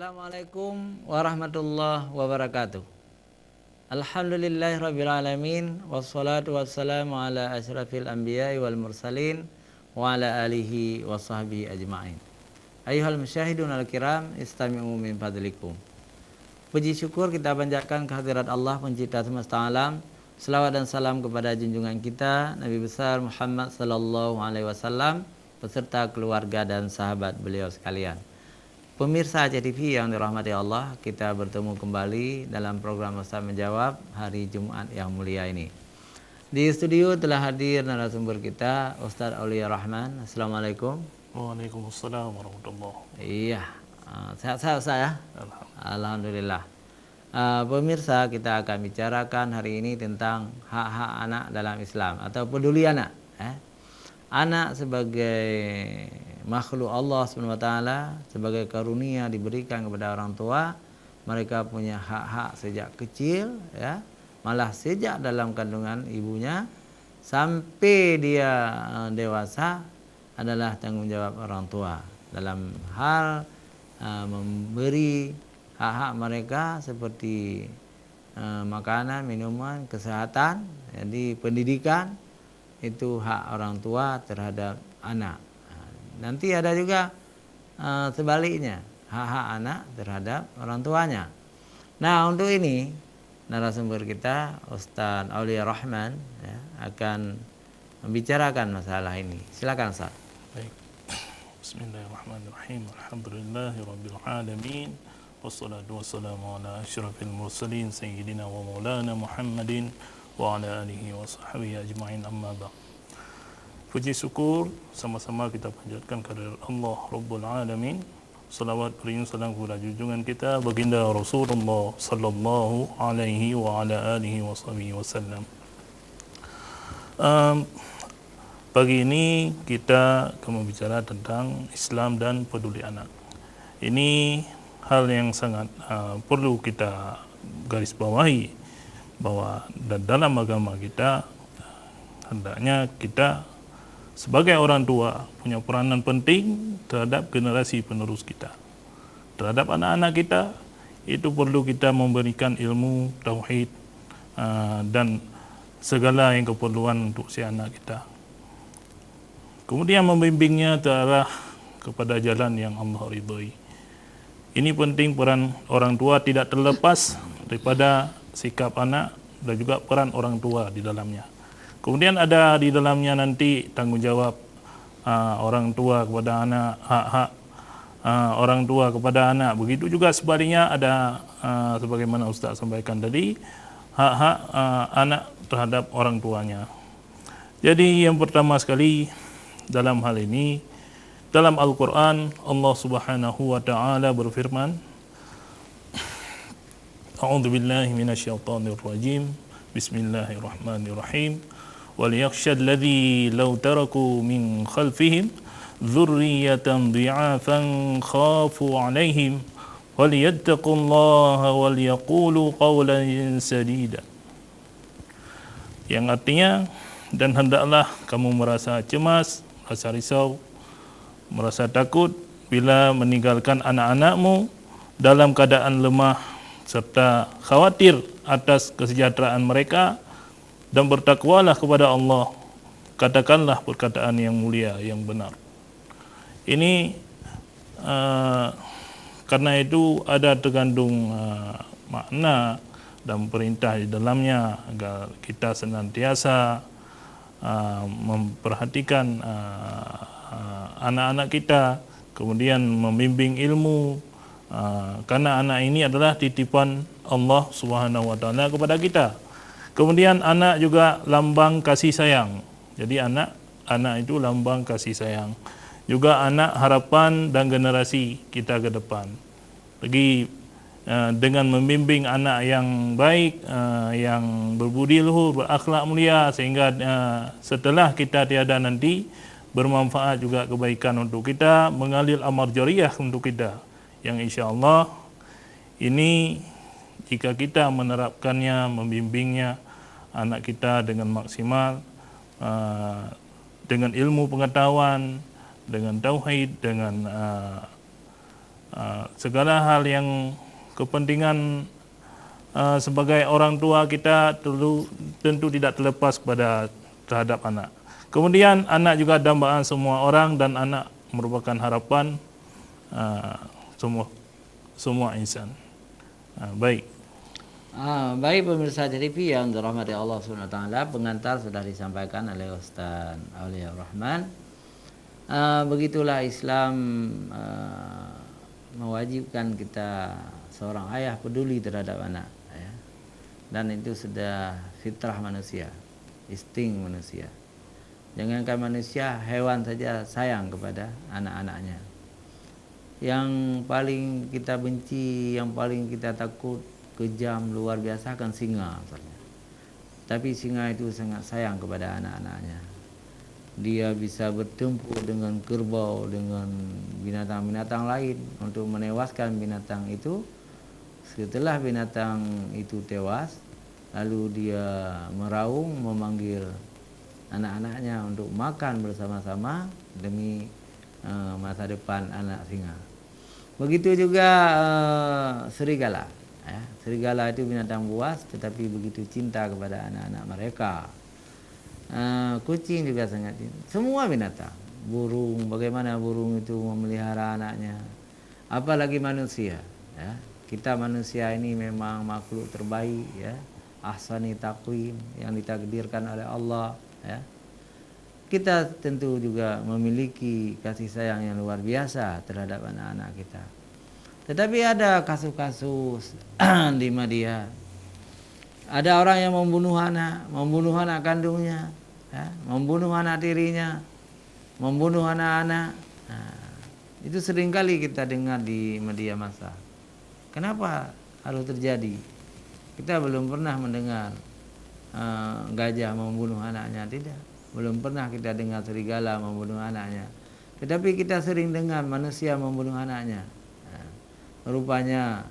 Assalamualaikum warahmatullahi wabarakatuh. Alhamdulillahirabbil alamin wassalatu wassalamu ala asyrafil anbiya'i wal mursalin wa ala alihi washabbihi ajmain. Ayyuhal musyahidun al-kiram, istami'u min fadlikum. Puji syukur kita panjatkan kehadirat Allah pencipta semesta alam. Selawat dan salam kepada junjungan kita Nabi besar Muhammad sallallahu alaihi wasallam beserta keluarga dan sahabat beliau sekalian. Pemirsa Aceh TV yang dirahmati Allah, kita bertemu kembali dalam program Ustaz Menjawab hari Jumat yang mulia ini. Di studio telah hadir narasumber kita Ustaz Aulia Rahman. Assalamualaikum. Waalaikumsalam warahmatullahi. Iya, sehat-sehat saya. Alhamdulillah. Pemirsa, kita akan bicarakan hari ini tentang hak-hak anak dalam Islam atau peduli anak. Anak sebagai makhluk Allah SWT, sebagai karunia diberikan kepada orang tua, mereka punya hak-hak sejak kecil, ya, malah sejak dalam kandungan ibunya sampai dia dewasa adalah tanggung jawab orang tua dalam hal memberi hak-hak mereka seperti makanan, minuman, kesehatan, jadi pendidikan. Itu hak orang tua terhadap anak. Nanti ada juga sebaliknya, hak-hak anak terhadap orang tuanya. Nah, untuk ini narasumber kita Ustaz Aulia Rahman, ya, akan membicarakan masalah ini. Silakan Ustaz. Baik. Bismillahirrahmanirrahim. Alhamdulillahirabbil alamin. Wassalatu wassalamu ala asyrafil mursalin sayyidina wa maulana Muhammadin wa ala alihi wa sahbihi ajma'in, amma ba'd. Puji syukur sama-sama kita panjatkan kepada Allah Rabbul Alamin. Salawat beriun salam kepada junjungan kita baginda Rasulullah sallallahu alaihi wa ala alihi wa sahbihi wasallam. Pagi ini kita akan membicara tentang Islam dan peduli anak. Ini hal yang sangat perlu kita garis bawahi, bahwa dalam agama kita hendaknya kita sebagai orang tua punya peranan penting terhadap generasi penerus kita. Terhadap anak-anak kita itu perlu kita memberikan ilmu tauhid dan segala yang keperluan untuk si anak kita. Kemudian membimbingnya terarah kepada jalan yang Allah ridhoi. Ini penting, peran orang tua tidak terlepas daripada sikap anak dan juga peran orang tua di dalamnya. Kemudian ada di dalamnya nanti tanggung jawab orang tua kepada anak, hak-hak orang tua kepada anak. Begitu juga sebaliknya ada sebagaimana Ustaz sampaikan tadi, hak-hak anak terhadap orang tuanya. Jadi yang pertama sekali dalam hal ini, dalam Al-Quran Allah Subhanahu wa Ta'ala berfirman, A'udzu billahi minasyaitonir rajim. Bismillahirrahmanirrahim. Wal yakhshal ladzi law taraku min khalfihim dzurriyyatan dhi'afan khafu 'alaihim walyattaqullaha wal yaqulu qawlan sadida. Yang artinya, dan hendaklah kamu merasa cemas, merasa risau, merasa takut bila meninggalkan anak-anakmu dalam keadaan lemah serta khawatir atas kesejahteraan mereka, dan bertakwalah kepada Allah, katakanlah perkataan yang mulia, yang benar. Ini karena itu ada terkandung makna dan perintah di dalamnya agar kita senantiasa memperhatikan anak-anak kita, kemudian membimbing ilmu, karena anak ini adalah titipan Allah Subhanahu wa Ta'ala kepada kita. Kemudian anak juga lambang kasih sayang. Jadi anak itu lambang kasih sayang. Juga anak harapan dan generasi kita ke depan. Lagi dengan membimbing anak yang baik, yang berbudi luhur, berakhlak mulia, sehingga setelah kita tiada nanti bermanfaat juga kebaikan untuk kita, mengalir amal jariyah untuk kita, yang insya-Allah ini jika kita menerapkannya, membimbingnya anak kita dengan maksimal, dengan ilmu pengetahuan, dengan tauhid, dengan segala hal yang kepentingan sebagai orang tua kita tentu tidak terlepas terhadap anak. Kemudian anak juga dambaan semua orang, dan anak merupakan harapan semua insan. Baik. Baik pemirsa TV yang dirahmati Allah SWT, pengantar sudah disampaikan oleh Ustaz Auliaur Rahman. Begitulah Islam mewajibkan kita seorang ayah peduli terhadap anak, ya. Dan itu sudah fitrah manusia, insting manusia. Jangankan manusia, hewan saja sayang kepada anak-anaknya. Yang paling kita benci, yang paling kita takut, kejam, luar biasa kan singa misalnya. Tapi singa itu sangat sayang kepada anak-anaknya. Dia bisa bertempur dengan kerbau, dengan binatang-binatang lain untuk menewaskan binatang itu. Setelah binatang itu tewas, lalu dia meraung memanggil anak-anaknya untuk makan bersama-sama demi masa depan anak singa. Begitu juga serigala. Ya, serigala itu binatang buas, tetapi begitu cinta kepada anak-anak mereka. Kucing juga sangat cinta. Semua binatang, burung, bagaimana burung itu memelihara anaknya. Apalagi manusia. Ya. Kita manusia ini memang makhluk terbaik, ya. Ahsani taqwim, yang ditakdirkan oleh Allah, ya. Kita tentu juga memiliki kasih sayang yang luar biasa terhadap anak-anak kita. Tetapi ada kasus-kasus di media. Ada orang yang membunuh anak kandungnya, ya, membunuh anak tirinya, membunuh anak-anak. Nah, itu seringkali kita dengar di media massa. Kenapa harus terjadi? Kita belum pernah mendengar gajah membunuh anaknya, tidak. Belum pernah kita dengar serigala membunuh anaknya. Tetapi kita sering dengar manusia membunuh anaknya. Nah, rupanya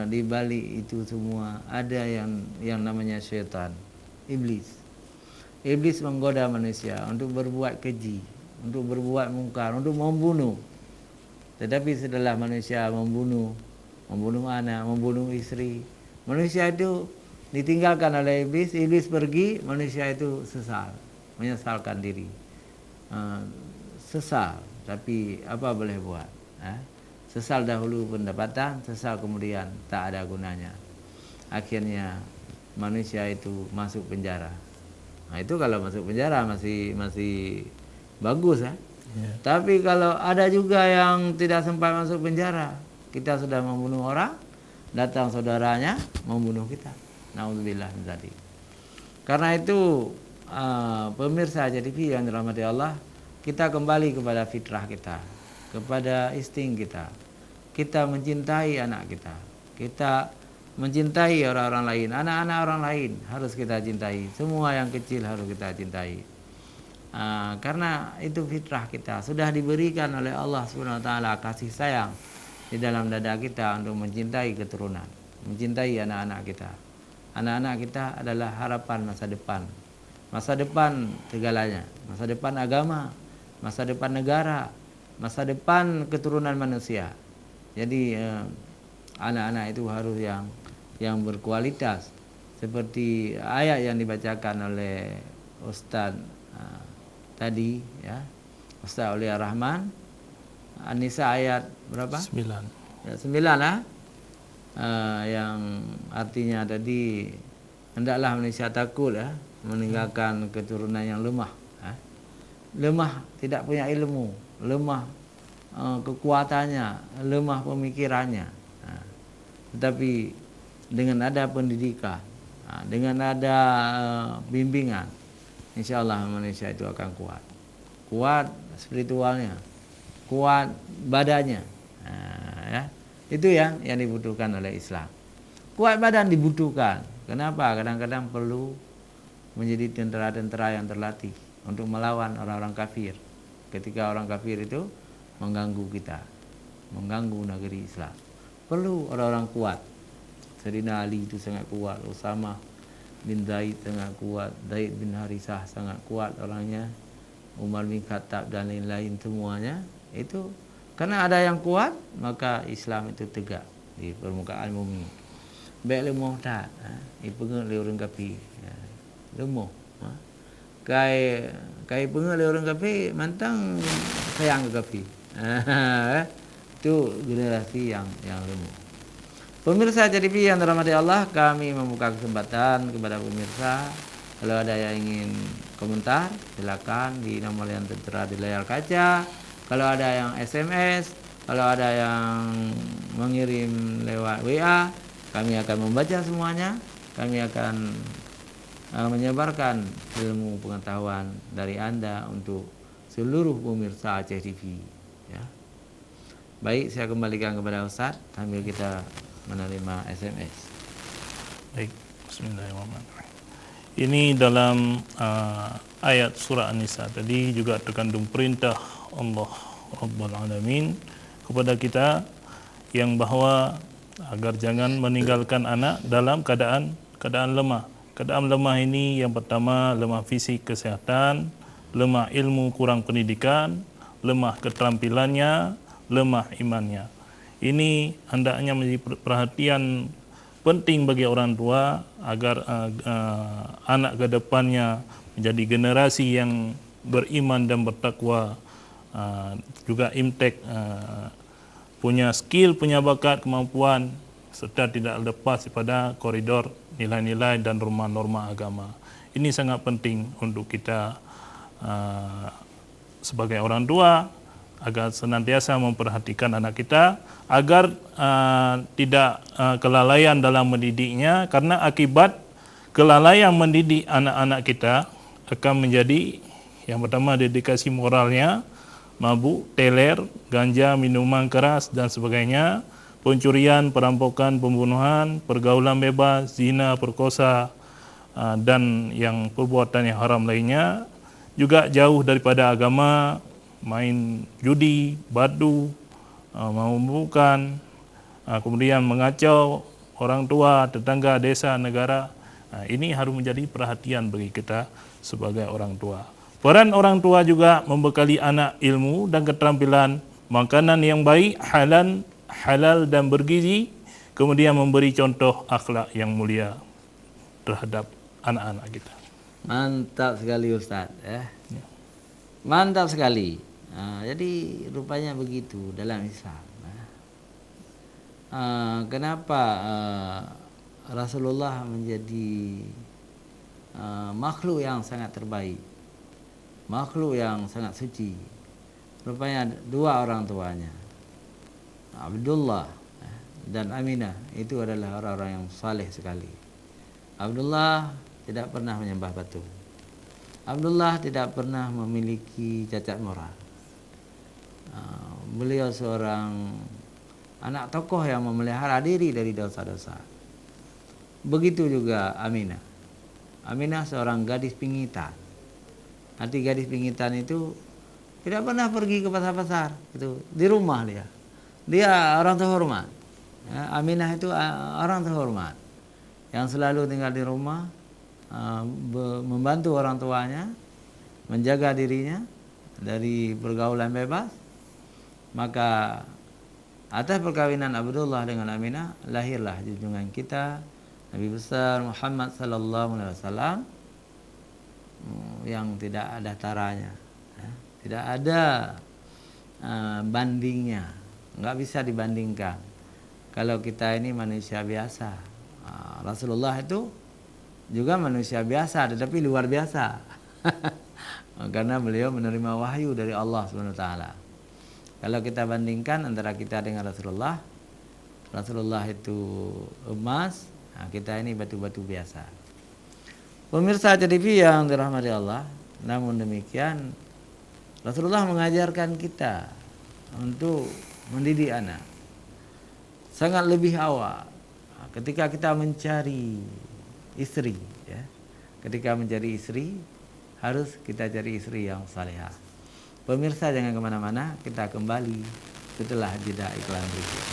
di balik itu semua ada yang namanya syaitan, iblis. Iblis menggoda manusia untuk berbuat keji, untuk berbuat mungkar, untuk membunuh. Tetapi setelah manusia membunuh anak, membunuh istri, manusia itu ditinggalkan oleh iblis. Iblis pergi, manusia itu sesal, menyesalkan diri, sesal. Tapi apa boleh buat? Sesal dahulu pendapatan, sesal kemudian tak ada gunanya. Akhirnya manusia itu masuk penjara. Nah, itu kalau masuk penjara masih bagus, ya. Yeah. Tapi kalau ada juga yang tidak sempat masuk penjara, kita sudah membunuh orang, datang saudaranya membunuh kita. Nauzubillah min dzalik. Karena itu pemirsa TV yang dirahmati Allah, kita kembali kepada fitrah kita, kepada insting kita. Kita mencintai anak kita. Kita mencintai orang-orang lain, anak-anak orang lain harus kita cintai. Semua yang kecil harus kita cintai. Karena itu fitrah kita, sudah diberikan oleh Allah SWT kasih sayang di dalam dada kita untuk mencintai keturunan, mencintai anak-anak kita. Anak-anak kita adalah harapan masa depan segalanya, masa depan agama, masa depan negara, masa depan keturunan manusia. Jadi anak-anak itu harus yang berkualitas, seperti ayat yang dibacakan oleh Ustaz tadi, ya, Ustaz Auliaur Rahman, An-Nisa ayat berapa? 9. Ya, 9 lah. Yang artinya tadi, hendaklah manusia takut, ya, meninggalkan keturunan yang lemah, ya. Lemah, tidak punya ilmu, lemah kekuatannya, lemah pemikirannya. Tetapi dengan ada pendidikan, dengan ada bimbingan, insya Allah manusia itu akan kuat spiritualnya, kuat badannya. Ya, itu yang dibutuhkan oleh Islam. Kuat badan dibutuhkan. Kenapa? Kadang-kadang perlu menjadi tentara-tentara yang terlatih untuk melawan orang-orang kafir. Ketika orang kafir itu mengganggu kita, mengganggu negeri Islam, perlu orang-orang kuat. Sayyidina Ali itu sangat kuat, Usama bin Zaid sangat kuat, Zaid bin Harisah sangat kuat orangnya, Umar bin Khattab dan lain-lain semuanya itu Karena ada yang kuat, maka Islam itu tegak di permukaan bumi. Baik lemah tak, ipengak le orang kapi, lemah. Kai pengak le orang kapi, mantang sayang ke kapi. Itu generasi yang lemah. Pemirsa JDP yang dirahmati Allah, kami membuka kesempatan kepada pemirsa. Kalau ada yang ingin komentar, silakan di nomor yang tertera di layar kaca. Kalau ada yang SMS, kalau ada yang mengirim lewat WA, kami akan membaca semuanya. Kami akan menyebarkan ilmu pengetahuan dari Anda untuk seluruh pemirsa Aceh TV. Ya. Baik, saya kembalikan kepada Ustaz sambil kita menerima SMS. Baik, bismillahirrahmanirrahim. Ini dalam ayat surah An-Nisa tadi juga terkandung perintah Allah Rabbul Alamin kepada kita yang bahwa agar jangan meninggalkan anak dalam keadaan lemah. Keadaan lemah ini yang pertama lemah fisik kesehatan, lemah ilmu kurang pendidikan, lemah keterampilannya, lemah imannya. Ini hendaknya menjadi perhatian penting bagi orang tua agar anak ke depannya menjadi generasi yang beriman dan bertakwa, juga imtek, punya skill, punya bakat, kemampuan, serta tidak lepas pada koridor nilai-nilai dan norma-norma agama. Ini sangat penting untuk kita sebagai orang tua agar senantiasa memperhatikan anak kita agar tidak kelalaian dalam mendidiknya, karena akibat kelalaian mendidik anak-anak kita akan menjadi yang pertama dedikasi moralnya, mabuk, teler, ganja, minuman keras dan sebagainya, pencurian, perampokan, pembunuhan, pergaulan bebas, zina, perkosa dan yang perbuatan yang haram lainnya, juga jauh daripada agama, main judi, badu, memabukkan, kemudian mengacau orang tua, tetangga, desa, negara. Ini harus menjadi perhatian bagi kita sebagai orang tua. Peran orang tua juga membekali anak ilmu dan keterampilan, makanan yang baik, halal dan bergizi, kemudian memberi contoh akhlak yang mulia terhadap anak-anak kita. Mantap sekali Ustaz. Mantap sekali. Jadi rupanya begitu dalam Islam. Kenapa Rasulullah menjadi makhluk yang sangat terbaik, makhluk yang sangat suci? Rupanya dua orang tuanya, Abdullah dan Aminah, itu adalah orang-orang yang saleh sekali. Abdullah tidak pernah menyembah batu. Abdullah tidak pernah memiliki cacat moral. Beliau seorang anak tokoh yang memelihara diri dari dosa-dosa. Begitu juga Aminah. Aminah seorang gadis pingitan. Arti gadis pingitan itu tidak pernah pergi ke pasar-pasar, itu di rumah dia. Dia orang terhormat. Aminah itu orang terhormat yang selalu tinggal di rumah, membantu orang tuanya, menjaga dirinya dari pergaulan bebas. Maka atas perkawinan Abdullah dengan Aminah lahirlah junjungan kita Nabi besar Muhammad sallallahu alaihi wasallam yang tidak ada taranya, tidak ada bandingnya, nggak bisa dibandingkan. Kalau kita ini manusia biasa, Rasulullah itu juga manusia biasa tetapi luar biasa. Karena beliau menerima wahyu dari Allah Subhanahu wa taala. Kalau kita bandingkan antara kita dengan Rasulullah, Rasulullah itu emas, kita ini batu-batu biasa. Pemirsa TV yang dirahmati Allah, namun demikian Rasulullah mengajarkan kita untuk mendidik anak sangat lebih awal ketika kita mencari istri, ya. Ketika mencari istri harus kita cari istri yang salehah. Pemirsa jangan kemana-mana, kita kembali setelah jeda iklan berikut.